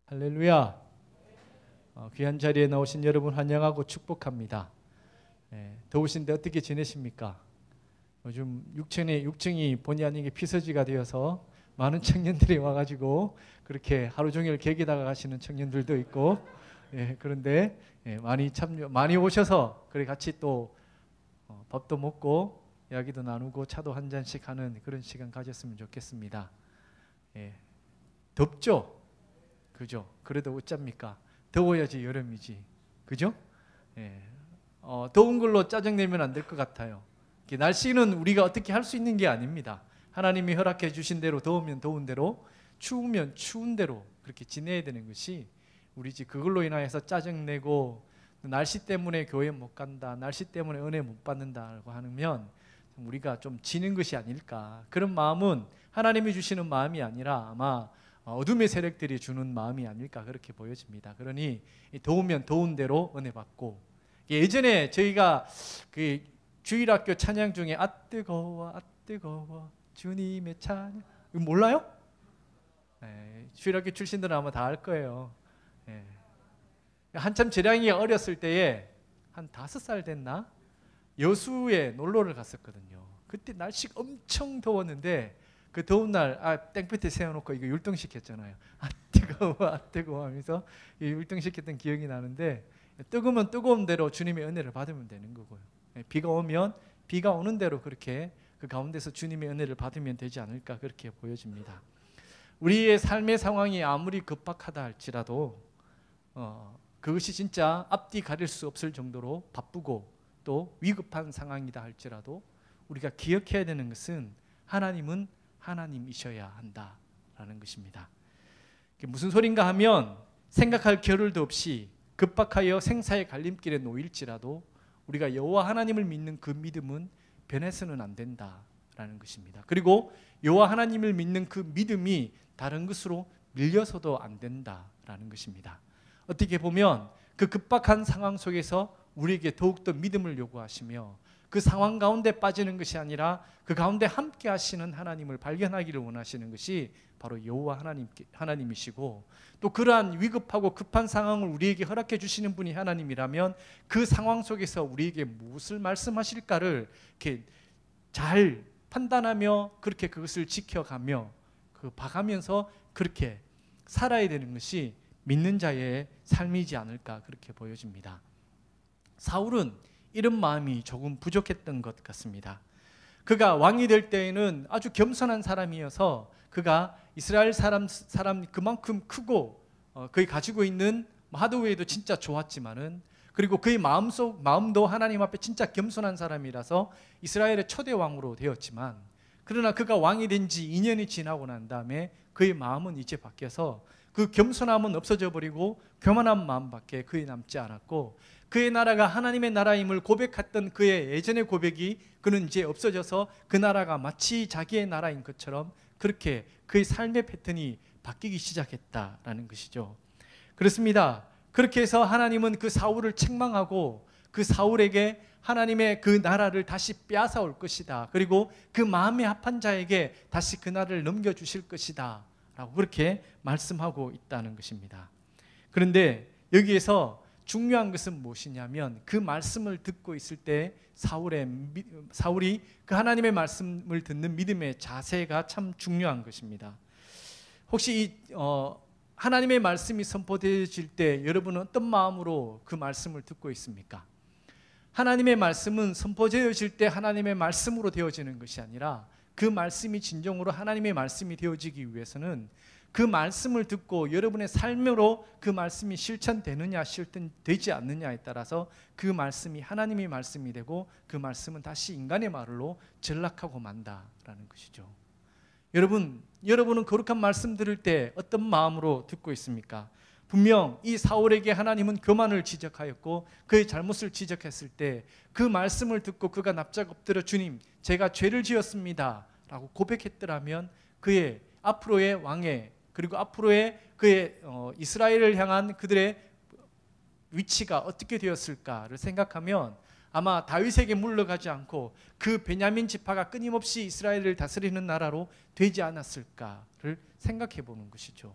할렐루야. 귀한 자리에 나오신 여러분 환영하고 축복합니다. 더우신데 어떻게 지내십니까? 요즘 육층이 본의 아니게 피서지가 되어서 많은 청년들이 와가지고 그렇게 하루 종일 계기다가 가시는 청년들도 있고, 그런데 많이 오셔서 그래 같이 또 밥도 먹고 이야기도 나누고 차도 한 잔씩 하는 그런 시간 가졌으면 좋겠습니다. 덥죠? 그죠? 그래도 어쩝니까? 더워야지 여름이지. 그죠? 더운 걸로 짜증내면 안 될 것 같아요. 날씨는 우리가 어떻게 할 수 있는 게 아닙니다. 하나님이 허락해 주신 대로 더우면 더운 대로, 추우면 추운 대로 그렇게 지내야 되는 것이 우리지. 그걸로 인하여서 짜증내고 날씨 때문에 교회 못 간다, 날씨 때문에 은혜 못 받는다고 하면 우리가 좀 지는 것이 아닐까. 그런 마음은 하나님이 주시는 마음이 아니라 아마 어둠의 세력들이 주는 마음이 아닐까 그렇게 보여집니다. 그러니 더우면 더운 대로 은혜 받고, 예전에 저희가 그 주일학교 찬양 중에 아 뜨거워 주님의 찬양, 이거 몰라요? 주일학교 출신들은 아마 다 알 거예요. 한참 재량이가 어렸을 때에 한 5살 됐나? 여수에 놀러를 갔었거든요. 그때 날씨가 엄청 더웠는데 그 더운 날 땡볕에 세워놓고 이거 율동시켰잖아요. 아 뜨거워 하면서 율동시켰던 기억이 나는데, 뜨거우면 뜨거운 대로 주님의 은혜를 받으면 되는 거고요. 비가 오면 비가 오는 대로 그렇게 그 가운데서 주님의 은혜를 받으면 되지 않을까 그렇게 보여집니다. 우리의 삶의 상황이 아무리 급박하다 할지라도 그것이 진짜 앞뒤 가릴 수 없을 정도로 바쁘고 또 위급한 상황이다 할지라도 우리가 기억해야 되는 것은 하나님은 하나님이셔야 한다라는 것입니다. 무슨 소린가 하면 생각할 겨를도 없이 급박하여 생사의 갈림길에 놓일지라도 우리가 여호와 하나님을 믿는 그 믿음은 변해서는 안 된다라는 것입니다. 그리고 여호와 하나님을 믿는 그 믿음이 다른 것으로 밀려서도 안 된다라는 것입니다. 어떻게 보면 그 급박한 상황 속에서 우리에게 더욱더 믿음을 요구하시며 그 상황 가운데 빠지는 것이 아니라 그 가운데 함께 하시는 하나님을 발견하기를 원하시는 것이 바로 여호와 하나님이시고, 또 그러한 위급하고 급한 상황을 우리에게 허락해 주시는 분이 하나님이라면 그 상황 속에서 우리에게 무엇을 말씀하실까를 이렇게 잘 판단하며 그렇게 그것을 지켜가며 봐가면서 그렇게 살아야 되는 것이 믿는 자의 삶이지 않을까 그렇게 보여집니다. 사울은 이런 마음이 조금 부족했던 것 같습니다. 그가 왕이 될 때에는 아주 겸손한 사람이어서 그가 이스라엘 사람 그만큼 크고 그의 가지고 있는 하드웨어도 진짜 좋았지만은, 그리고 그의 마음도 하나님 앞에 진짜 겸손한 사람이라서 이스라엘의 초대 왕으로 되었지만, 그러나 그가 왕이 된 지 2년이 지나고 난 다음에 그의 마음은 이제 바뀌어서 그 겸손함은 없어져 버리고 교만한 마음밖에 그에 남지 않았고, 그의 나라가 하나님의 나라임을 고백했던 그의 예전의 고백이 그는 이제 없어져서 그 나라가 마치 자기의 나라인 것처럼 그렇게 그의 삶의 패턴이 바뀌기 시작했다라는 것이죠. 그렇습니다. 그렇게 해서 하나님은 그 사울을 책망하고 그 사울에게 하나님의 그 나라를 다시 빼앗아 올 것이다, 그리고 그 마음에 합한 자에게 다시 그 나라를 넘겨주실 것이다 라고 그렇게 말씀하고 있다는 것입니다. 그런데 여기에서 중요한 것은 무엇이냐면 그 말씀을 듣고 있을 때 사울이 그 하나님의 말씀을 듣는 믿음의 자세가 참 중요한 것입니다. 혹시 하나님의 말씀이 선포되어질 때 여러분은 어떤 마음으로 그 말씀을 듣고 있습니까? 하나님의 말씀은 선포되어질 때 하나님의 말씀으로 되어지는 것이 아니라 그 말씀이 진정으로 하나님의 말씀이 되어지기 위해서는 그 말씀을 듣고 여러분의 삶으로 그 말씀이 실천되느냐 실천되지 않느냐에 따라서 그 말씀이 하나님의 말씀이 되고 그 말씀은 다시 인간의 말로 전락하고 만다라는 것이죠. 여러분은 거룩한 말씀 들을 때 어떤 마음으로 듣고 있습니까? 분명 이 사울에게 하나님은 교만을 지적하였고 그의 잘못을 지적했을 때 그 말씀을 듣고 그가 납작 엎드려 주님 제가 죄를 지었습니다 라고 고백했더라면 그의 앞으로의 왕의, 그리고 앞으로의 그의 이스라엘을 향한 그들의 위치가 어떻게 되었을까를 생각하면 아마 다윗에게 물러가지 않고 그 베냐민 지파가 끊임없이 이스라엘을 다스리는 나라로 되지 않았을까를 생각해 보는 것이죠.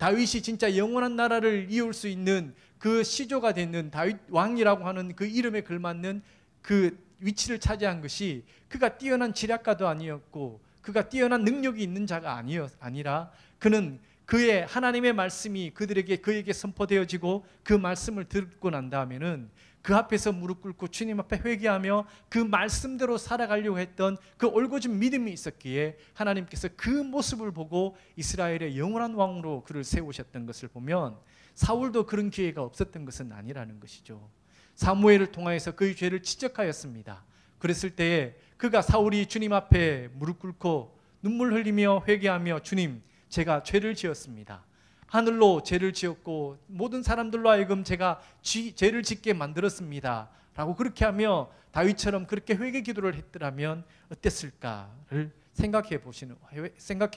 다윗이 진짜 영원한 나라를 이을 수 있는 그 시조가 되는 다윗 왕이라고 하는 그 이름에 걸맞는 그 위치를 차지한 것이 그가 뛰어난 지략가도 아니었고 그가 뛰어난 능력이 있는 자가 아니라 그는 그의 하나님의 말씀이 그에게 선포되어지고 그 말씀을 듣고 난 다음에는 그 앞에서 무릎 꿇고 주님 앞에 회개하며 그 말씀대로 살아가려고 했던 그 올곧은 믿음이 있었기에 하나님께서 그 모습을 보고 이스라엘의 영원한 왕으로 그를 세우셨던 것을 보면 사울도 그런 기회가 없었던 것은 아니라는 것이죠. 사무엘을 통하여서 그의 죄를 지적하였습니다. 그랬을 때에 그가 사울이 주님 앞에 무릎 꿇고 눈물 흘리며 회개하며 주님, 제가 죄를 지었습니다. 하늘로 죄를 지었고 모든 사람들로 하여금 제가 죄를 짓게 만들었습니다 라고 그렇게 하며 다윗처럼 그렇게 회개 기도를 했더라면 어땠을까를 생각해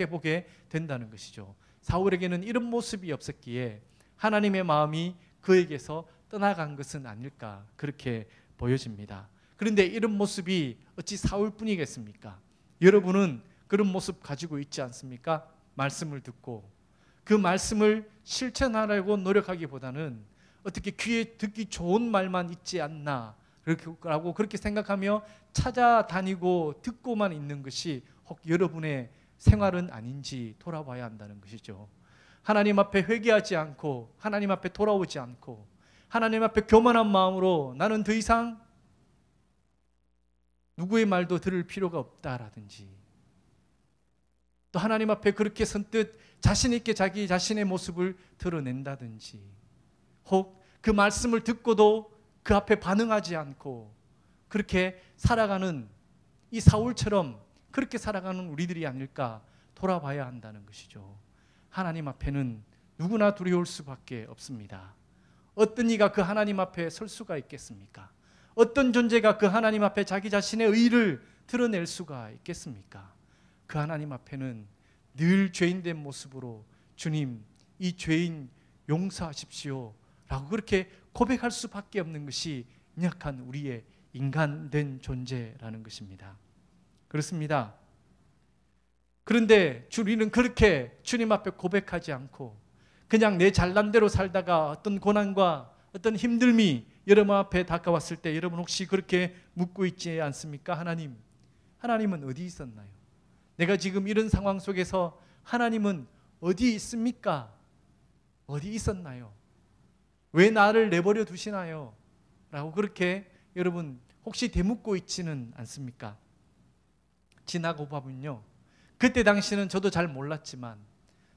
보게 된다는 것이죠. 사울에게는 이런 모습이 없었기에 하나님의 마음이 그에게서 떠나간 것은 아닐까 그렇게 보여집니다. 그런데 이런 모습이 어찌 사울뿐이겠습니까? 여러분은 그런 모습 가지고 있지 않습니까? 말씀을 듣고 그 말씀을 실천하려고 노력하기보다는 어떻게 귀에 듣기 좋은 말만 있지 않나 라고 그렇게 생각하며 찾아다니고 듣고만 있는 것이 혹 여러분의 생활은 아닌지 돌아봐야 한다는 것이죠. 하나님 앞에 회개하지 않고 하나님 앞에 돌아오지 않고 하나님 앞에 교만한 마음으로 나는 더 이상 누구의 말도 들을 필요가 없다라든지 또 하나님 앞에 그렇게 선뜻 자신 있게 자기 자신의 모습을 드러낸다든지 혹 그 말씀을 듣고도 그 앞에 반응하지 않고 그렇게 살아가는 이 사울처럼 그렇게 살아가는 우리들이 아닐까 돌아봐야 한다는 것이죠. 하나님 앞에는 누구나 두려울 수밖에 없습니다. 어떤 이가 그 하나님 앞에 설 수가 있겠습니까? 어떤 존재가 그 하나님 앞에 자기 자신의 의를 드러낼 수가 있겠습니까? 그 하나님 앞에는 늘 죄인된 모습으로 주님, 이 죄인 용서하십시오 라고 그렇게 고백할 수밖에 없는 것이 연약한 우리의 인간된 존재라는 것입니다. 그렇습니다. 그런데 우리는 그렇게 주님 앞에 고백하지 않고 그냥 내 잘난 대로 살다가 어떤 고난과 어떤 힘듦이 여러분 앞에 다가왔을 때 여러분 혹시 그렇게 묻고 있지 않습니까? 하나님은 어디 있었나요? 내가 지금 이런 상황 속에서 하나님은 어디 있습니까? 어디 있었나요? 왜 나를 내버려 두시나요? 라고 그렇게 여러분 혹시 되묻고 있지는 않습니까? 지나고 보면요, 그때 당시는 저도 잘 몰랐지만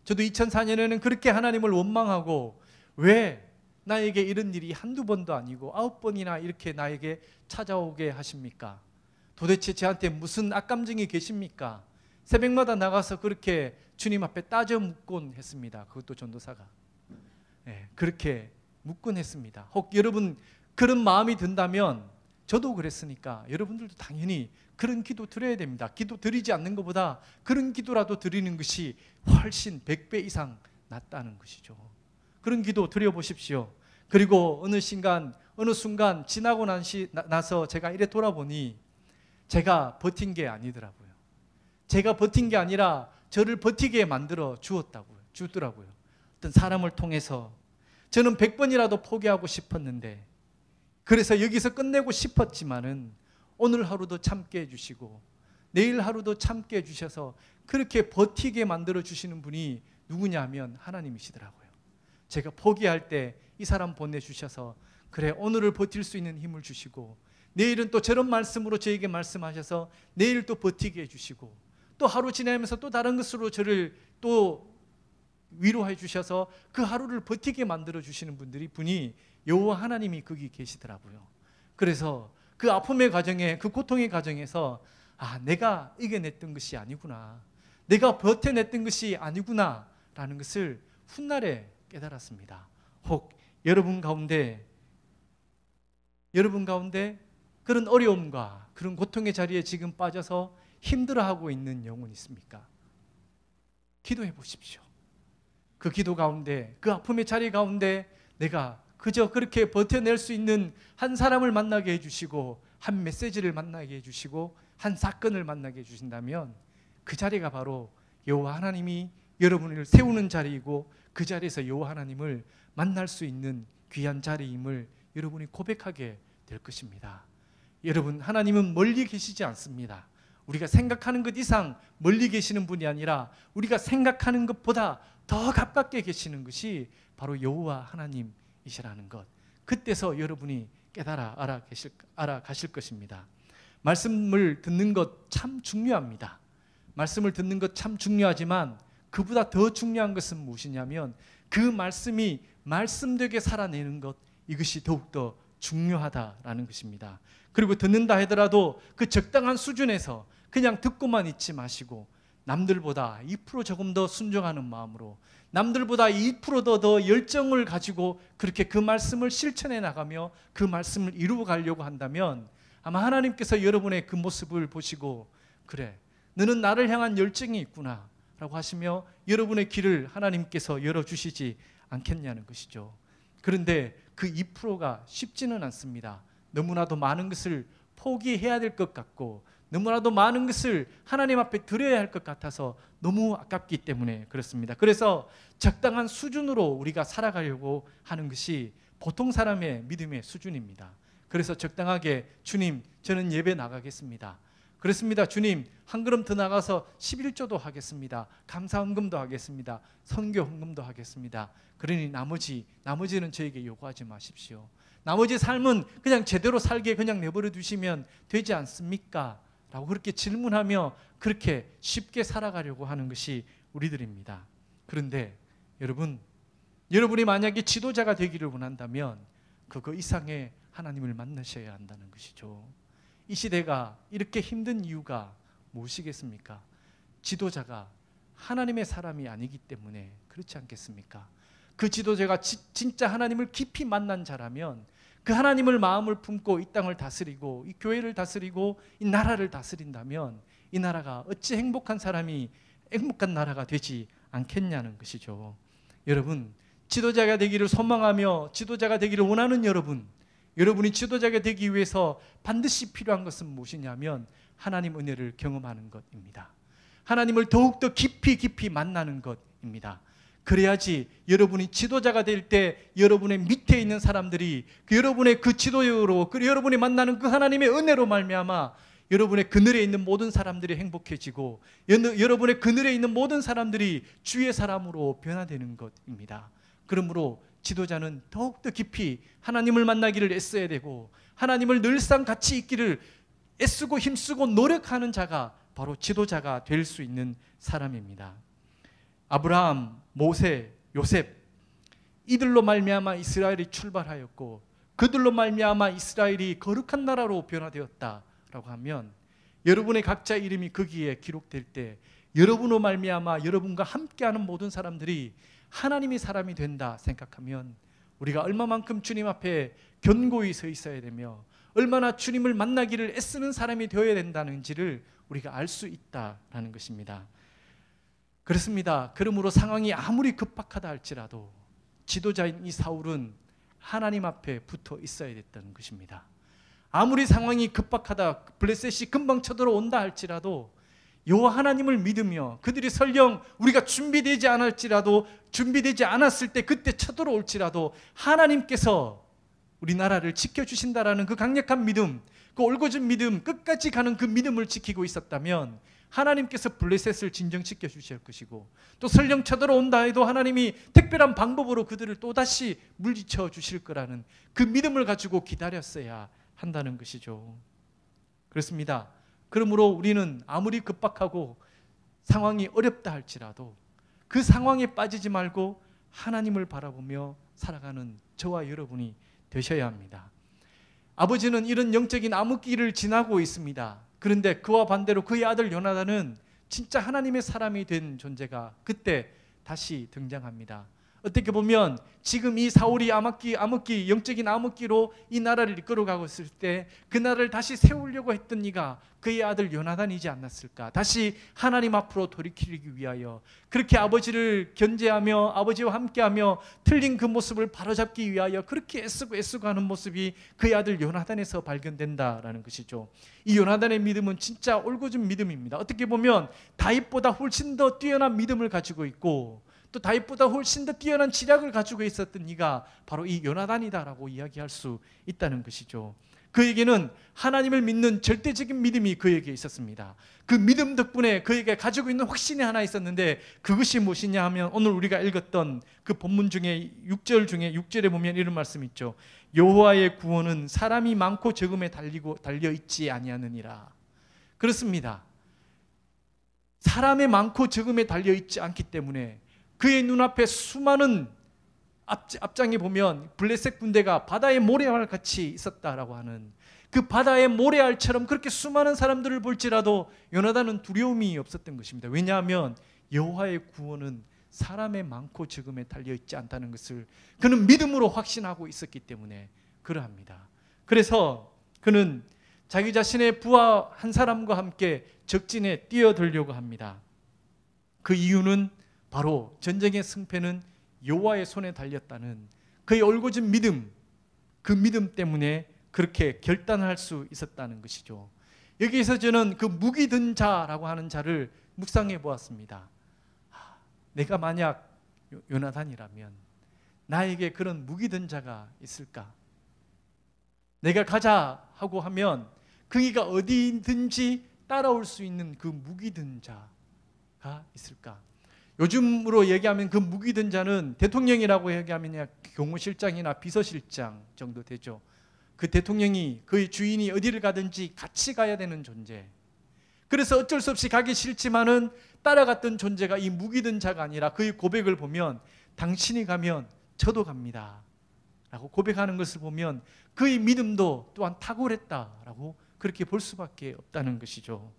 저도 2004년에는 그렇게 하나님을 원망하고 왜 나에게 이런 일이 한두 번도 아니고 9번이나 이렇게 나에게 찾아오게 하십니까? 도대체 저한테 무슨 악감정이 계십니까? 새벽마다 나가서 그렇게 주님 앞에 따져 묻곤 했습니다. 그것도 전도사가. 그렇게 묻곤 했습니다. 혹 여러분 그런 마음이 든다면 저도 그랬으니까 여러분들도 당연히 그런 기도 드려야 됩니다. 기도 드리지 않는 것보다 그런 기도라도 드리는 것이 훨씬 100배 이상 낫다는 것이죠. 그런 기도 드려보십시오. 그리고 어느 순간 지나고 나서 제가 이래 돌아보니 제가 버틴 게 아니더라고요. 제가 버틴 게 아니라 저를 버티게 만들어 주더라고요. 어떤 사람을 통해서 저는 100번이라도 포기하고 싶었는데 그래서 여기서 끝내고 싶었지만은 오늘 하루도 참게 해주시고 내일 하루도 참게 해주셔서 그렇게 버티게 만들어 주시는 분이 누구냐면 하나님이시더라고요. 제가 포기할 때 이 사람 보내주셔서 그래 오늘을 버틸 수 있는 힘을 주시고 내일은 또 저런 말씀으로 저에게 말씀하셔서 내일 또 버티게 해주시고 또 하루 지나면서 또 다른 것으로 저를 또 위로해 주셔서 그 하루를 버티게 만들어 주시는 분이 여호와 하나님이 거기 계시더라고요. 그래서 그 아픔의 과정에 그 고통의 과정에서 내가 이겨냈던 것이 아니구나, 내가 버텨냈던 것이 아니구나 라는 것을 훗날에 깨달았습니다. 혹 여러분 가운데 그런 어려움과 그런 고통의 자리에 지금 빠져서 힘들어하고 있는 영혼이 있습니까? 기도해 보십시오. 그 기도 가운데, 그 아픔의 자리 가운데 내가 그저 그렇게 버텨낼 수 있는 한 사람을 만나게 해주시고 한 메시지를 만나게 해주시고 한 사건을 만나게 해주신다면 그 자리가 바로 여호와 하나님이 여러분을 세우는 자리이고 그 자리에서 여호와 하나님을 만날 수 있는 귀한 자리임을 여러분이 고백하게 될 것입니다. 여러분, 하나님은 멀리 계시지 않습니다. 우리가 생각하는 것 이상 멀리 계시는 분이 아니라 우리가 생각하는 것보다 더 가깝게 계시는 것이 바로 여호와 하나님이시라는 것, 그때서 여러분이 깨달아 알아가실 것입니다. 말씀을 듣는 것 참 중요합니다. 말씀을 듣는 것 참 중요하지만 그보다 더 중요한 것은 무엇이냐면 그 말씀이 말씀되게 살아내는 것, 이것이 더욱더 중요하다라는 것입니다. 그리고 듣는다 하더라도 그 적당한 수준에서 그냥 듣고만 있지 마시고 남들보다 2% 조금 더 순종하는 마음으로, 남들보다 2% 더 열정을 가지고 그렇게 그 말씀을 실천해 나가며 그 말씀을 이루어 가려고 한다면 아마 하나님께서 여러분의 그 모습을 보시고 그래, 너는 나를 향한 열정이 있구나 라고 하시며 여러분의 길을 하나님께서 열어주시지 않겠냐는 것이죠. 그런데 그 2%가 쉽지는 않습니다. 너무나도 많은 것을 포기해야 될 것 같고 너무나도 많은 것을 하나님 앞에 드려야 할 것 같아서 너무 아깝기 때문에 그렇습니다. 그래서 적당한 수준으로 우리가 살아가려고 하는 것이 보통 사람의 믿음의 수준입니다. 그래서 적당하게 주님, 저는 예배 나가겠습니다. 그렇습니다. 주님, 한 걸음 더 나가서 11조도 하겠습니다. 감사헌금도 하겠습니다. 선교 헌금도 하겠습니다. 그러니 나머지는 저에게 요구하지 마십시오. 나머지 삶은 그냥 제대로 살게 그냥 내버려 두시면 되지 않습니까? 라고 그렇게 질문하며 그렇게 쉽게 살아가려고 하는 것이 우리들입니다. 그런데 여러분이 만약에 지도자가 되기를 원한다면 그거 이상의 하나님을 만나셔야 한다는 것이죠. 이 시대가 이렇게 힘든 이유가 무엇이겠습니까? 지도자가 하나님의 사람이 아니기 때문에 그렇지 않겠습니까? 그 지도자가 진짜 하나님을 깊이 만난 자라면 그 하나님을 마음을 품고 이 땅을 다스리고 이 교회를 다스리고 이 나라를 다스린다면 이 나라가 어찌 행복한 나라가 되지 않겠냐는 것이죠. 여러분, 지도자가 되기를 소망하며 지도자가 되기를 원하는 여러분이 지도자가 되기 위해서 반드시 필요한 것은 무엇이냐면 하나님 은혜를 경험하는 것입니다. 하나님을 더욱더 깊이 만나는 것입니다. 그래야지 여러분이 지도자가 될 때 여러분의 밑에 있는 사람들이 여러분의 그 지도자로 여러분이 만나는 그 하나님의 은혜로 말미암아 여러분의 그늘에 있는 모든 사람들이 행복해지고 여러분의 그늘에 있는 모든 사람들이 주의 사람으로 변화되는 것입니다. 그러므로 지도자는 더욱더 깊이 하나님을 만나기를 애써야 되고 하나님을 늘상 같이 있기를 애쓰고 힘쓰고 노력하는 자가 바로 지도자가 될 수 있는 사람입니다. 아브라함, 모세, 요셉, 이들로 말미암아 이스라엘이 출발하였고 그들로 말미암아 이스라엘이 거룩한 나라로 변화되었다라고 하면 여러분의 각자 이름이 거기에 기록될 때 여러분으로 말미암아 여러분과 함께하는 모든 사람들이 하나님이 사람이 된다 생각하면 우리가 얼마만큼 주님 앞에 견고히 서 있어야 되며 얼마나 주님을 만나기를 애쓰는 사람이 되어야 된다는지를 우리가 알 수 있다라는 것입니다. 그렇습니다. 그러므로 상황이 아무리 급박하다 할지라도 지도자인 이 사울은 하나님 앞에 붙어 있어야 됐다는 것입니다. 아무리 상황이 급박하다, 블레셋이 금방 쳐들어온다 할지라도 여호와 하나님을 믿으며 그들이 설령 우리가 준비되지 않았을 때 그때 쳐들어올지라도 하나님께서 우리나라를 지켜주신다라는 그 강력한 믿음, 그 올곧은 믿음, 끝까지 가는 그 믿음을 지키고 있었다면 하나님께서 블레셋을 진정시켜 주실 것이고 또 설령 쳐들어온다 해도 하나님이 특별한 방법으로 그들을 또다시 물리쳐 주실 거라는 그 믿음을 가지고 기다렸어야 한다는 것이죠. 그렇습니다. 그러므로 우리는 아무리 급박하고 상황이 어렵다 할지라도 그 상황에 빠지지 말고 하나님을 바라보며 살아가는 저와 여러분이 되셔야 합니다. 아버지는 이런 영적인 암흑기를 지나고 있습니다. 그런데 그와 반대로 그의 아들 요나단은 진짜 하나님의 사람이 된 존재가 그때 다시 등장합니다. 어떻게 보면 지금 이 사울이 암흑기, 영적인 암흑기로 이 나라를 이끌어가고 있을 때 그 나라를 다시 세우려고 했던 이가 그의 아들 요나단이지 않았을까? 다시 하나님 앞으로 돌이키기 위하여 그렇게 아버지를 견제하며 아버지와 함께하며 틀린 그 모습을 바로잡기 위하여 그렇게 애쓰고 하는 모습이 그의 아들 요나단에서 발견된다라는 것이죠. 이 요나단의 믿음은 진짜 올곧은 믿음입니다. 어떻게 보면 다윗보다 훨씬 더 뛰어난 믿음을 가지고 있고 또 또 다윗보다 훨씬 더 뛰어난 지략을 가지고 있었던 이가 바로 이 요나단이다라고 이야기할 수 있다는 것이죠. 그에게는 하나님을 믿는 절대적인 믿음이 그에게 있었습니다. 그 믿음 덕분에 그에게 가지고 있는 확신이 하나 있었는데, 그것이 무엇이냐 하면 오늘 우리가 읽었던 그 본문 중에 6절 중에 6절에 보면 이런 말씀이 있죠. 여호와의 구원은 사람이 많고 적음에 달려 있지 아니하느니라. 그렇습니다. 사람의 많고 적음에 달려 있지 않기 때문에 그의 눈앞에 수많은 앞장에 보면 블레셋 군대가 바다의 모래알 같이 있었다라고 하는, 그 바다의 모래알처럼 그렇게 수많은 사람들을 볼지라도 요나단은 두려움이 없었던 것입니다. 왜냐하면 여호와의 구원은 사람의 많고 적음에 달려 있지 않다는 것을 그는 믿음으로 확신하고 있었기 때문에 그러합니다. 그래서 그는 자기 자신의 부하 한 사람과 함께 적진에 뛰어들려고 합니다. 그 이유는 바로 전쟁의 승패는 여호와의 손에 달렸다는 그의 올곧은 믿음, 그 믿음 때문에 그렇게 결단할 수 있었다는 것이죠. 여기에서 저는 그 무기 든 자라고 하는 자를 묵상해 보았습니다. 내가 만약 요나단이라면 나에게 그런 무기 든 자가 있을까? 내가 가자 하고 하면 그이가 어디든지 따라올 수 있는 그 무기 든 자가 있을까? 요즘으로 얘기하면 그 무기 든 자는 대통령이라고 얘기하면 경호실장이나 비서실장 정도 되죠. 그 대통령이 그의 주인이 어디를 가든지 같이 가야 되는 존재. 그래서 어쩔 수 없이 가기 싫지만은 따라갔던 존재가 이 무기 든 자가 아니라 그의 고백을 보면 당신이 가면 저도 갑니다 라고 고백하는 것을 보면 그의 믿음도 또한 탁월했다라고 그렇게 볼 수밖에 없다는 것이죠.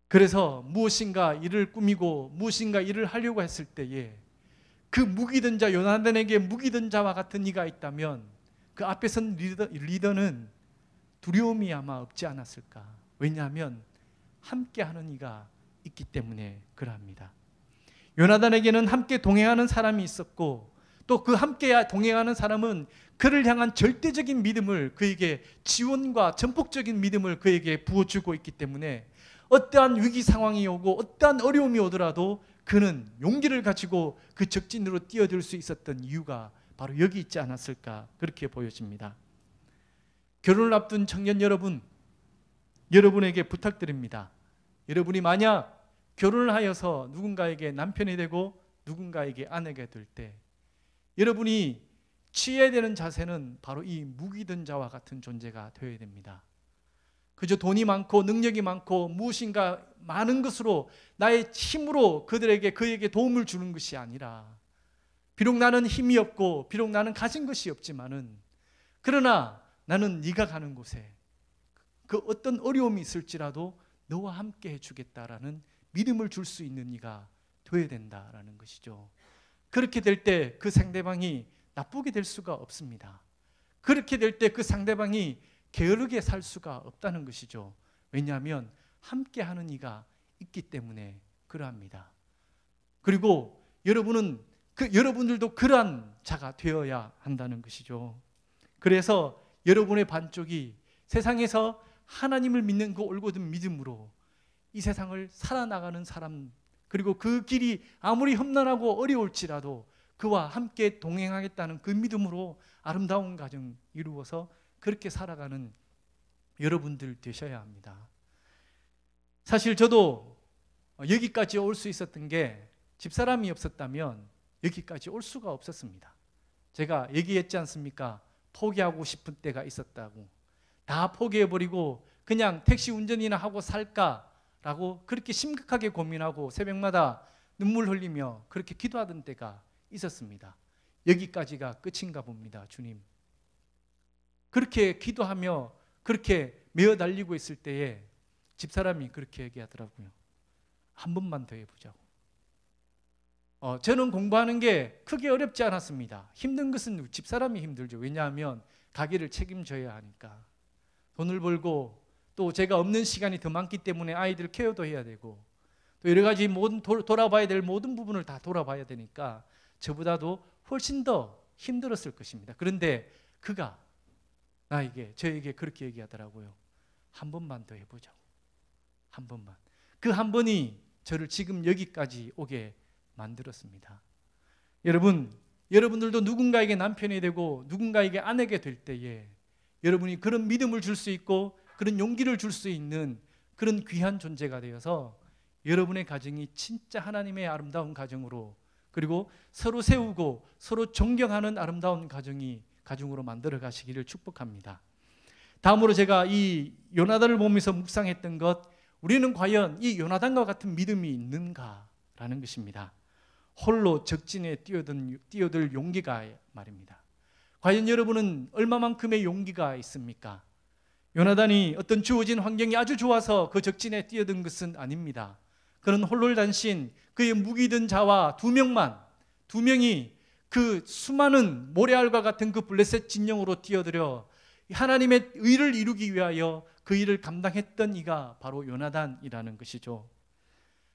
그래서 무엇인가 일을 꾸미고 무엇인가 일을 하려고 했을 때에 그 무기든 자 요나단에게 무기든 자와 같은 이가 있다면 그 앞에 선 리더는 두려움이 아마 없지 않았을까. 왜냐하면 함께하는 이가 있기 때문에 그러합니다. 요나단에게는 함께 동행하는 사람이 있었고 또 그 함께 동행하는 사람은 그를 향한 절대적인 믿음을, 그에게 지원과 전폭적인 믿음을 그에게 부어주고 있기 때문에 어떠한 위기 상황이 오고 어떠한 어려움이 오더라도 그는 용기를 가지고 그 적진으로 뛰어들 수 있었던 이유가 바로 여기 있지 않았을까, 그렇게 보여집니다. 결혼을 앞둔 청년 여러분, 여러분에게 부탁드립니다. 여러분이 만약 결혼을 하여서 누군가에게 남편이 되고 누군가에게 아내가 될 때 여러분이 취해야 되는 자세는 바로 이 무기 든 자와 같은 존재가 되어야 됩니다. 그저 돈이 많고 능력이 많고 무엇인가 많은 것으로 나의 힘으로 그에게 도움을 주는 것이 아니라, 비록 나는 힘이 없고 비록 나는 가진 것이 없지만은 그러나 나는 네가 가는 곳에 그 어떤 어려움이 있을지라도 너와 함께 해주겠다라는 믿음을 줄 수 있는 이가 되어야 된다라는 것이죠. 그렇게 될 때 그 상대방이 나쁘게 될 수가 없습니다. 그렇게 될 때 그 상대방이 게으르게 살 수가 없다는 것이죠. 왜냐하면 함께하는 이가 있기 때문에 그러합니다. 그리고 여러분들도 그러한 자가 되어야 한다는 것이죠. 그래서 여러분의 반쪽이 세상에서 하나님을 믿는 그 올곧은 믿음으로 이 세상을 살아나가는 사람, 그리고 그 길이 아무리 험난하고 어려울지라도 그와 함께 동행하겠다는 그 믿음으로 아름다운 가정 이루어서 그렇게 살아가는 여러분들 되셔야 합니다. 사실 저도 여기까지 올 수 있었던 게 집사람이 없었다면 여기까지 올 수가 없었습니다. 제가 얘기했지 않습니까? 포기하고 싶은 때가 있었다고. 다 포기해버리고 그냥 택시 운전이나 하고 살까라고 그렇게 심각하게 고민하고 새벽마다 눈물 흘리며 그렇게 기도하던 때가 있었습니다. 여기까지가 끝인가 봅니다. 주님, 그렇게 기도하며 그렇게 메어 달리고 있을 때에 집사람이 그렇게 얘기하더라고요. 한 번만 더 해보자고. 저는 공부하는 게 크게 어렵지 않았습니다. 힘든 것은 집사람이 힘들죠. 왜냐하면 가게를 책임져야 하니까. 돈을 벌고 또 제가 없는 시간이 더 많기 때문에 아이들 케어도 해야 되고 또 여러 가지 모든 돌아봐야 될 모든 부분을 다 돌아봐야 되니까 저보다도 훨씬 더 힘들었을 것입니다. 그런데 그가 저에게 그렇게 얘기하더라고요. 한 번만 더 해보자고. 한 번만. 그 한 번이 저를 지금 여기까지 오게 만들었습니다. 여러분들도 누군가에게 남편이 되고 누군가에게 아내가 될 때에 여러분이 그런 믿음을 줄 수 있고 그런 용기를 줄 수 있는 그런 귀한 존재가 되어서 여러분의 가정이 진짜 하나님의 아름다운 가정으로, 그리고 서로 세우고 서로 존경하는 아름다운 가정으로 만들어 가시기를 축복합니다. 다음으로 제가 이 요나단을 보면서 묵상했던 것, 우리는 과연 이 요나단과 같은 믿음이 있는가라는 것입니다. 홀로 적진에 뛰어들 용기가 말입니다. 과연 여러분은 얼마만큼의 용기가 있습니까? 요나단이 어떤 주어진 환경이 아주 좋아서 그 적진에 뛰어든 것은 아닙니다. 그는 홀롤단신 그의 무기 든 자와 두 명이 그 수많은 모래알과 같은 그 블레셋 진영으로 뛰어들어 하나님의 의를 이루기 위하여 그 일을 감당했던 이가 바로 요나단이라는 것이죠.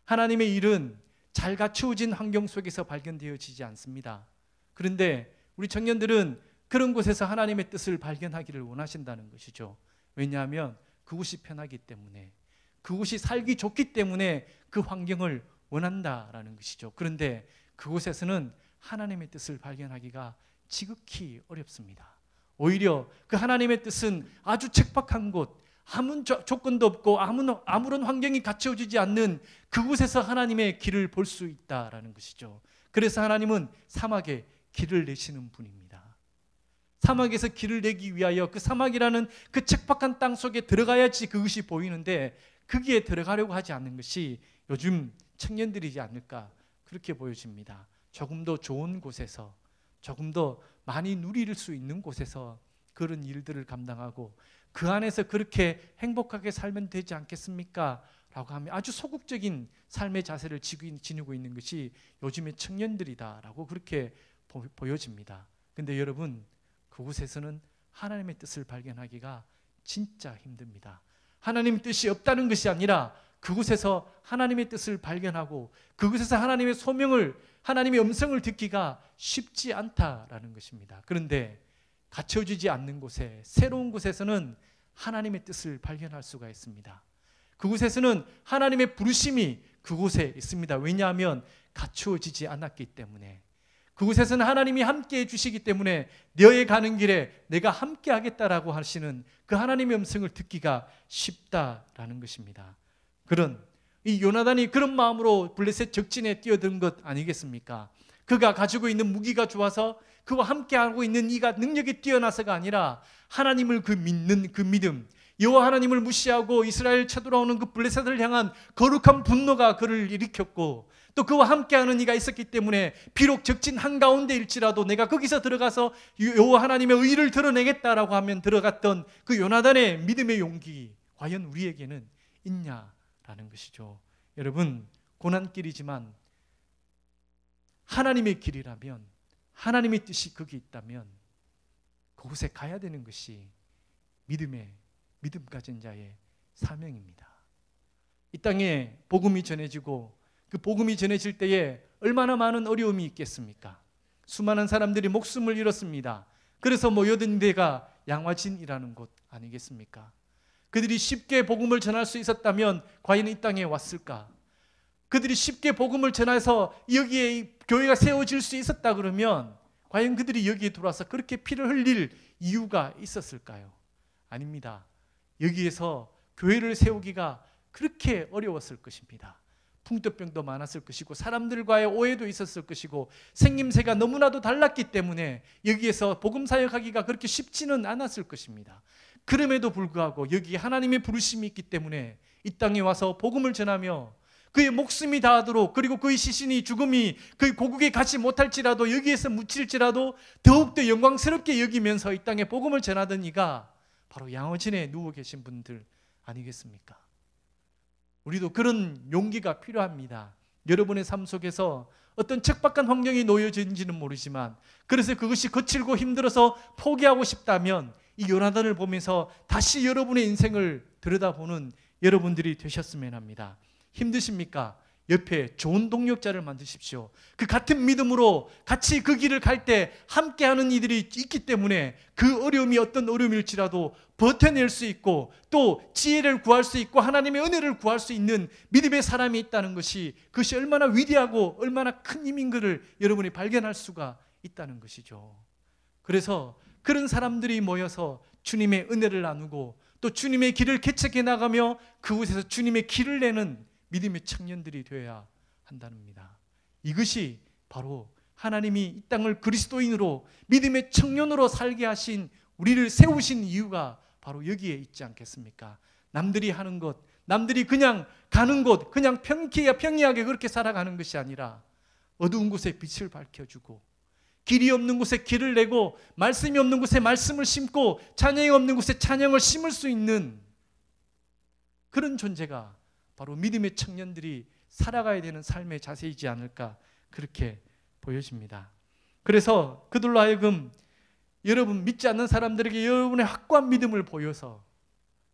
하나님의 일은 잘 갖추어진 환경 속에서 발견되어지지 않습니다. 그런데 우리 청년들은 그런 곳에서 하나님의 뜻을 발견하기를 원하신다는 것이죠. 왜냐하면 그곳이 편하기 때문에, 그곳이 살기 좋기 때문에 그 환경을 원한다라는 것이죠. 그런데 그곳에서는 하나님의 뜻을 발견하기가 지극히 어렵습니다. 오히려 그 하나님의 뜻은 아주 척박한 곳, 아무 조건도 없고 아무런 환경이 갖춰지지 않는 그곳에서 하나님의 길을 볼 수 있다라는 것이죠. 그래서 하나님은 사막에 길을 내시는 분입니다. 사막에서 길을 내기 위하여 그 사막이라는 그 척박한 땅 속에 들어가야지 그것이 보이는데 거기에 들어가려고 하지 않는 것이 요즘 청년들이지 않을까 그렇게 보여집니다. 조금 더 좋은 곳에서, 조금 더 많이 누릴 수 있는 곳에서 그런 일들을 감당하고 그 안에서 그렇게 행복하게 살면 되지 않겠습니까? 라고 하면 아주 소극적인 삶의 자세를 지니고 있는 것이 요즘의 청년들이다라고 그렇게 보여집니다. 근데 여러분, 그곳에서는 하나님의 뜻을 발견하기가 진짜 힘듭니다. 하나님의 뜻이 없다는 것이 아니라 그곳에서 하나님의 뜻을 발견하고 그곳에서 하나님의 소명을, 하나님의 음성을 듣기가 쉽지 않다라는 것입니다. 그런데 갖춰지지 않는 곳에, 새로운 곳에서는 하나님의 뜻을 발견할 수가 있습니다. 그곳에서는 하나님의 부르심이 그곳에 있습니다. 왜냐하면 갖추어지지 않았기 때문에. 그곳에서는 하나님이 함께해 주시기 때문에 너의 가는 길에 내가 함께 하겠다라고 하시는 그 하나님의 음성을 듣기가 쉽다라는 것입니다. 이 요나단이 그런 마음으로 블레셋 적진에 뛰어든 것 아니겠습니까? 그가 가지고 있는 무기가 좋아서 그와 함께하고 있는 이가 능력이 뛰어나서가 아니라 하나님을 믿는 그 믿음, 여호와 하나님을 무시하고 이스라엘 쳐들어오는 그 블레셋을 향한 거룩한 분노가 그를 일으켰고, 또 그와 함께하는 이가 있었기 때문에 비록 적진 한가운데일지라도 내가 거기서 들어가서 여호와 하나님의 의를 드러내겠다라고 하면 들어갔던 그 요나단의 믿음의 용기, 과연 우리에게는 있냐라는 것이죠. 여러분, 고난길이지만 하나님의 길이라면, 하나님의 뜻이 거기 있다면 그곳에 가야 되는 것이 믿음 가진 자의 사명입니다. 이 땅에 복음이 전해지고 그 복음이 전해질 때에 얼마나 많은 어려움이 있겠습니까? 수많은 사람들이 목숨을 잃었습니다. 그래서 모여든 데가 양화진이라는 곳 아니겠습니까? 그들이 쉽게 복음을 전할 수 있었다면 과연 이 땅에 왔을까? 그들이 쉽게 복음을 전해서 여기에 교회가 세워질 수 있었다 그러면 과연 그들이 여기에 들어와서 그렇게 피를 흘릴 이유가 있었을까요? 아닙니다. 여기에서 교회를 세우기가 그렇게 어려웠을 것입니다. 풍토병도 많았을 것이고 사람들과의 오해도 있었을 것이고 생김새가 너무나도 달랐기 때문에 여기에서 복음 사역하기가 그렇게 쉽지는 않았을 것입니다. 그럼에도 불구하고 여기에 하나님의 부르심이 있기 때문에 이 땅에 와서 복음을 전하며 그의 목숨이 다하도록, 그리고 그의 시신이, 죽음이 그의 고국에 가지 못할지라도 여기에서 묻힐지라도 더욱더 영광스럽게 여기면서 이 땅에 복음을 전하던 이가 바로 양어진에 누워 계신 분들 아니겠습니까? 우리도 그런 용기가 필요합니다. 여러분의 삶 속에서 어떤 척박한 환경이 놓여진지는 모르지만 그래서 그것이 거칠고 힘들어서 포기하고 싶다면 이 요나단을 보면서 다시 여러분의 인생을 들여다보는 여러분들이 되셨으면 합니다. 힘드십니까? 옆에 좋은 동력자를 만드십시오. 그 같은 믿음으로 같이 그 길을 갈 때 함께하는 이들이 있기 때문에 그 어려움이 어떤 어려움일지라도 버텨낼 수 있고 또 지혜를 구할 수 있고 하나님의 은혜를 구할 수 있는 믿음의 사람이 있다는 것이, 그것이 얼마나 위대하고 얼마나 큰 힘인 것을 여러분이 발견할 수가 있다는 것이죠. 그래서 그런 사람들이 모여서 주님의 은혜를 나누고 또 주님의 길을 개척해 나가며 그곳에서 주님의 길을 내는 믿음의 청년들이 되어야 한답니다. 이것이 바로 하나님이 이 땅을 그리스도인으로 믿음의 청년으로 살게 하신, 우리를 세우신 이유가 바로 여기에 있지 않겠습니까? 남들이 하는 것, 남들이 그냥 가는 곳, 그냥 평이하게 그렇게 살아가는 것이 아니라 어두운 곳에 빛을 밝혀주고 길이 없는 곳에 길을 내고 말씀이 없는 곳에 말씀을 심고 찬양이 없는 곳에 찬양을 심을 수 있는 그런 존재가 바로 믿음의 청년들이 살아가야 되는 삶의 자세이지 않을까, 그렇게 보여집니다. 그래서 그들로 하여금 여러분 믿지 않는 사람들에게 여러분의 확고한 믿음을 보여서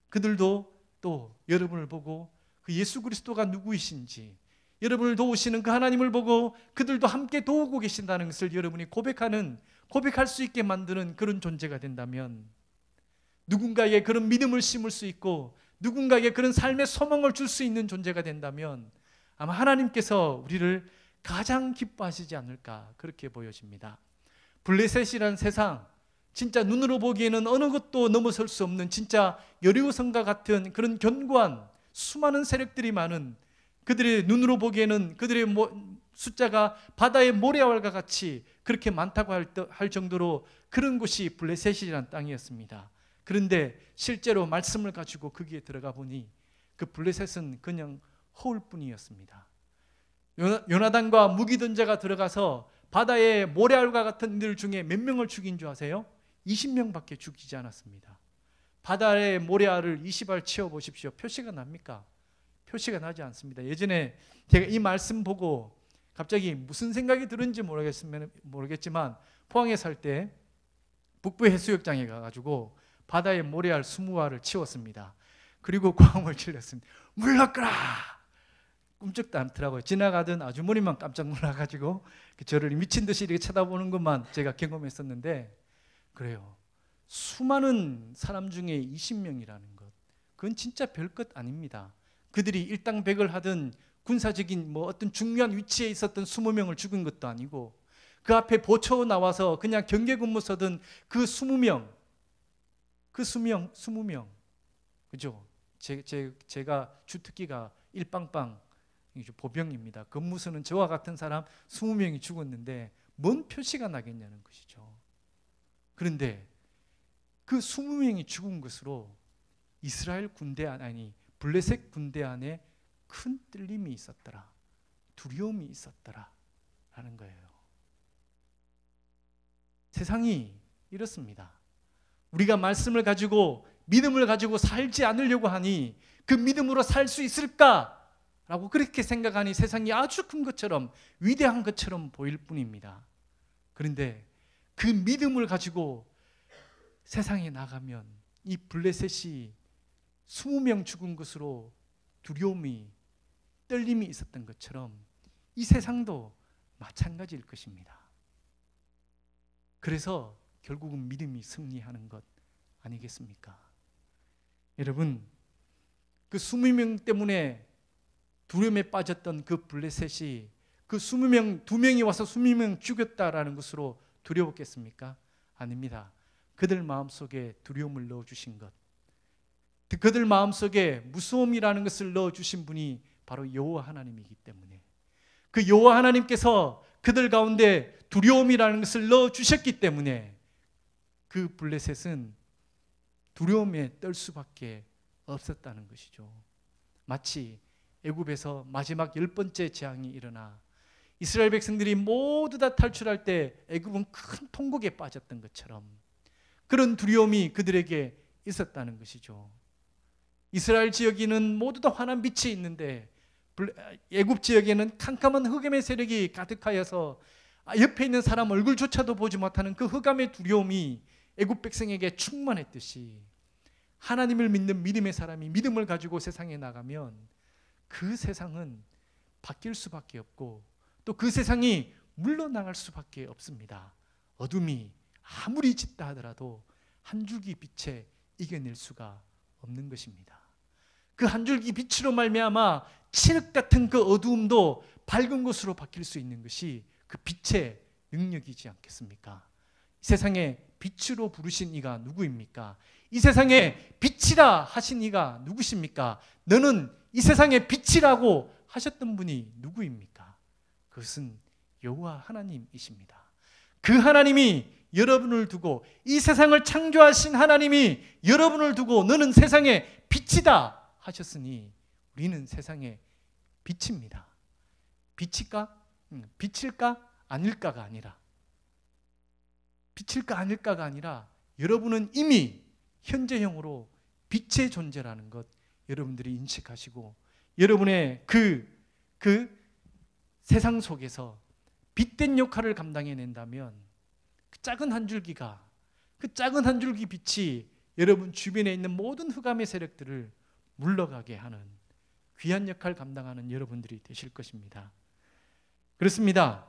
그들도 또 여러분을 보고 그 예수 그리스도가 누구이신지, 여러분을 도우시는 그 하나님을 보고 그들도 함께 도우고 계신다는 것을 여러분이 고백할 수 있게 만드는 그런 존재가 된다면, 누군가에게 그런 믿음을 심을 수 있고 누군가에게 그런 삶의 소망을 줄 수 있는 존재가 된다면 아마 하나님께서 우리를 가장 기뻐하시지 않을까, 그렇게 보여집니다. 블레셋이라는 세상, 진짜 눈으로 보기에는 어느 것도 넘어설 수 없는 진짜 여리고성과 같은 그런 견고한 수많은 세력들이 많은, 그들의 눈으로 보기에는 그들의 숫자가 바다의 모래알과 같이 그렇게 많다고 할 정도로 그런 곳이 블레셋이라는 땅이었습니다. 그런데 실제로 말씀을 가지고 거기에 들어가 보니 그 블레셋은 그냥 허울뿐이었습니다. 요나단과 무기던자가 들어가서 바다의 모래알과 같은 들 중에 몇 명을 죽인 줄 아세요? 20명밖에 죽이지 않았습니다. 바다의 모래알을 20알 치워보십시오. 표시가 납니까? 표시가 나지 않습니다. 예전에 제가 이 말씀 보고 갑자기 무슨 생각이 들은지 모르겠지만 포항에 살 때 북부 해수욕장에 가가지고 바다의 모래알 20알을 치웠습니다. 그리고 고함을 질렀습니다. 물러가라! 꿈쩍도 않더라고요. 지나가던 아주머니만 깜짝 놀라가지고 저를 미친 듯이 이렇게 쳐다보는 것만 제가 경험했었는데, 그래요. 수많은 사람 중에 20명이라는 것, 그건 진짜 별것 아닙니다. 그들이 일당백을 하든 군사적인 어떤 중요한 위치에 있었던 20명을 죽인 것도 아니고, 그 앞에 보초 나와서 그냥 경계 근무 서던 그 20명, 그죠? 제가 주특기가 일빵빵 보병입니다. 근무서는 저와 같은 사람 20명이 죽었는데 뭔 표시가 나겠냐는 것이죠. 그런데 그 20명이 죽은 것으로 이스라엘 군대 아니 블레셋 군대 안에 큰 떨림이 있었더라, 두려움이 있었더라 라는 거예요. 세상이 이렇습니다. 우리가 말씀을 가지고 믿음을 가지고 살지 않으려고 하니 그 믿음으로 살 수 있을까라고 그렇게 생각하니 세상이 아주 큰 것처럼 위대한 것처럼 보일 뿐입니다. 그런데 그 믿음을 가지고 세상에 나가면 이 블레셋이 20명 죽은 것으로 두려움이, 떨림이 있었던 것처럼 이 세상도 마찬가지일 것입니다. 그래서 결국은 믿음이 승리하는 것 아니겠습니까? 여러분, 그 20명 때문에 두려움에 빠졌던 그 블레셋이 그 20명, 2명이 와서 20명 죽였다라는 것으로 두려웠겠습니까? 아닙니다. 그들 마음속에 두려움을 넣어주신 것, 그들 마음속에 무서움이라는 것을 넣어주신 분이 바로 여호와 하나님이기 때문에, 그 여호와 하나님께서 그들 가운데 두려움이라는 것을 넣어주셨기 때문에 그 블레셋은 두려움에 떨 수밖에 없었다는 것이죠. 마치 애굽에서 마지막 10번째 재앙이 일어나 이스라엘 백성들이 모두 다 탈출할 때 애굽은 큰 통곡에 빠졌던 것처럼 그런 두려움이 그들에게 있었다는 것이죠. 이스라엘 지역에는 모두 다 환한 빛이 있는데 애굽 지역에는 캄캄한 흑암의 세력이 가득하여서 옆에 있는 사람 얼굴조차도 보지 못하는 그 흑암의 두려움이 애굽 백성에게 충만했듯이, 하나님을 믿는 믿음의 사람이 믿음을 가지고 세상에 나가면 그 세상은 바뀔 수밖에 없고 또 그 세상이 물러나갈 수밖에 없습니다. 어둠이 아무리 짙다 하더라도 한 줄기 빛에 이겨낼 수가 없는 것입니다. 그 한 줄기 빛으로 말미암아 칠흑 같은 그 어두움도 밝은 것으로 바뀔 수 있는 것이 그 빛의 능력이지 않겠습니까? 이 세상에 빛으로 부르신 이가 누구입니까? 이 세상에 빛이라 하신 이가 누구십니까? 너는 이 세상에 빛이라고 하셨던 분이 누구입니까? 그것은 여호와 하나님이십니다. 그 하나님이 여러분을 두고, 이 세상을 창조하신 하나님이 여러분을 두고 너는 세상의 빛이다 하셨으니 우리는 세상의 빛입니다. 빛일까 아닐까가 아니라, 빛일까 아닐까가 아니라 여러분은 이미 현재형으로 빛의 존재라는 것 여러분들이 인식하시고, 여러분의 그 세상 속에서 빛된 역할을 감당해낸다면 그 작은 한 줄기가, 그 작은 한 줄기 빛이 여러분 주변에 있는 모든 흑암의 세력들을 물러가게 하는 귀한 역할 감당하는 여러분들이 되실 것입니다. 그렇습니다.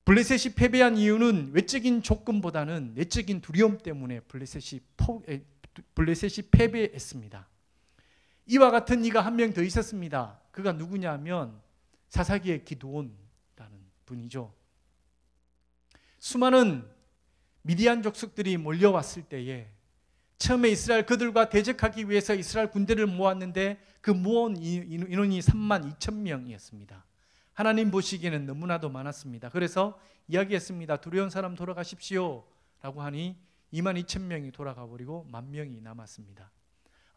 블레셋이 패배한 이유는 외적인 조건보다는 내적인 두려움 때문에 블레셋이 패배했습니다. 이와 같은 이가 한 명 더 있었습니다. 그가 누구냐 하면 사사기의 기드온이라는 분이죠. 수많은 미디안 족속들이 몰려왔을 때에 처음에 이스라엘 그들과 대적하기 위해서 이스라엘 군대를 모았는데 그 모은 인원이 32,000명이었습니다. 하나님 보시기에는 너무나도 많았습니다. 그래서 이야기했습니다. 두려운 사람 돌아가십시오 라고 하니 22,000명이 돌아가 버리고 10,000명이 남았습니다.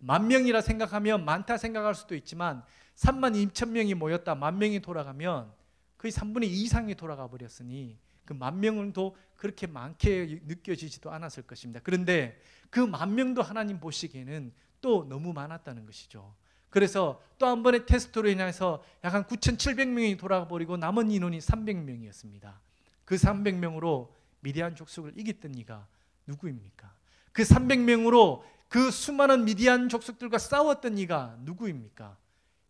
10,000명이라 생각하면 많다 생각할 수도 있지만 32,000명이 모였다 10,000명이 돌아가면 거의 3분의 2 이상이 돌아가 버렸으니 그 10,000명도 그렇게 많게 느껴지지도 않았을 것입니다. 그런데 그 10,000명도 하나님 보시기에는 또 너무 많았다는 것이죠. 그래서 또 한 번의 테스트로 인해서 약 한 9,700명이 돌아가 버리고 남은 인원이 300명이었습니다. 그 300명으로 미디안 족속을 이겼던 이가 누구입니까? 그 300명으로 그 수많은 미디안 족속들과 싸웠던 이가 누구입니까?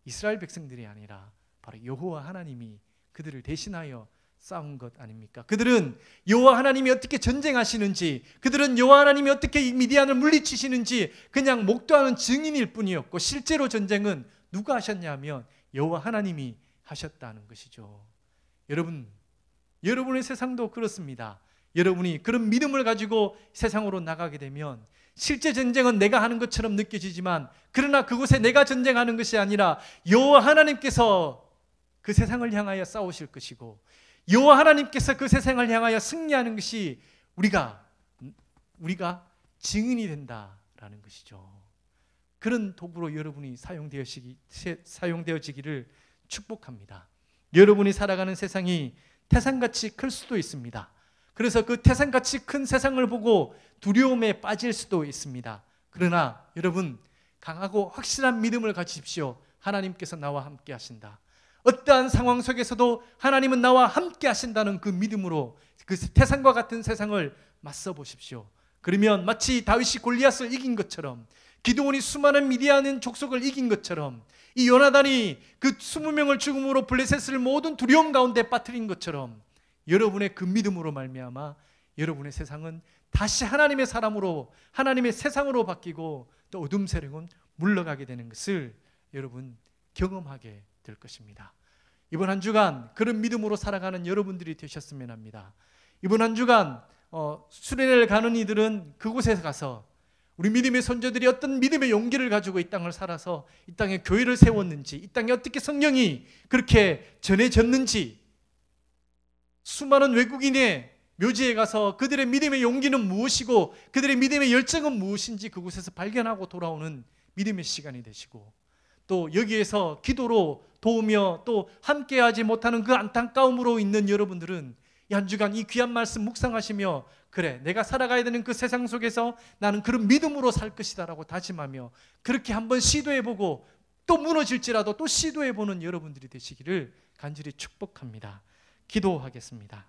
이스라엘 백성들이 아니라 바로 여호와 하나님이 그들을 대신하여 싸운 것 아닙니까? 그들은 여호와 하나님이 어떻게 전쟁하시는지, 그들은 여호와 하나님이 어떻게 이 미디안을 물리치시는지 그냥 목도하는 증인일 뿐이었고, 실제로 전쟁은 누가 하셨냐면 여호와 하나님이 하셨다는 것이죠. 여러분의 세상도 그렇습니다. 여러분이 그런 믿음을 가지고 세상으로 나가게 되면 실제 전쟁은 내가 하는 것처럼 느껴지지만, 그러나 그곳에 내가 전쟁하는 것이 아니라 여호와 하나님께서 그 세상을 향하여 싸우실 것이고, 여호와 하나님께서 그 세상을 향하여 승리하는 것이 우리가 증인이 된다라는 것이죠. 그런 도구로 여러분이 사용되어지기를 축복합니다. 여러분이 살아가는 세상이 태산같이 클 수도 있습니다. 그래서 그 태산같이 큰 세상을 보고 두려움에 빠질 수도 있습니다. 그러나 여러분, 강하고 확실한 믿음을 가지십시오. 하나님께서 나와 함께 하신다. 어떠한 상황 속에서도 하나님은 나와 함께 하신다는 그 믿음으로 그 태산과 같은 세상을 맞서 보십시오. 그러면 마치 다윗이 골리앗을 이긴 것처럼, 기드온이 수많은 미디안 족속을 이긴 것처럼, 이 요나단이 그 20명을 죽음으로 블레셋을 모든 두려움 가운데 빠뜨린 것처럼, 여러분의 그 믿음으로 말미암아 여러분의 세상은 다시 하나님의 사람으로, 하나님의 세상으로 바뀌고 또 어둠 세력은 물러가게 되는 것을 여러분 경험하게 될 것입니다. 이번 한 주간 그런 믿음으로 살아가는 여러분들이 되셨으면 합니다. 이번 한 주간 수련회를 가는 이들은 그곳에 가서 우리 믿음의 선조들이 어떤 믿음의 용기를 가지고 이 땅을 살아서 이 땅에 교회를 세웠는지, 이 땅에 어떻게 성령이 그렇게 전해졌는지, 수많은 외국인의 묘지에 가서 그들의 믿음의 용기는 무엇이고 그들의 믿음의 열정은 무엇인지 그곳에서 발견하고 돌아오는 믿음의 시간이 되시고, 또 여기에서 기도로 도우며 또 함께하지 못하는 그 안타까움으로 있는 여러분들은 이 한 주간 이 귀한 말씀 묵상하시며, 그래, 내가 살아가야 되는 그 세상 속에서 나는 그런 믿음으로 살 것이다 라고 다짐하며 그렇게 한번 시도해보고 또 무너질지라도 또 시도해보는 여러분들이 되시기를 간절히 축복합니다. 기도하겠습니다.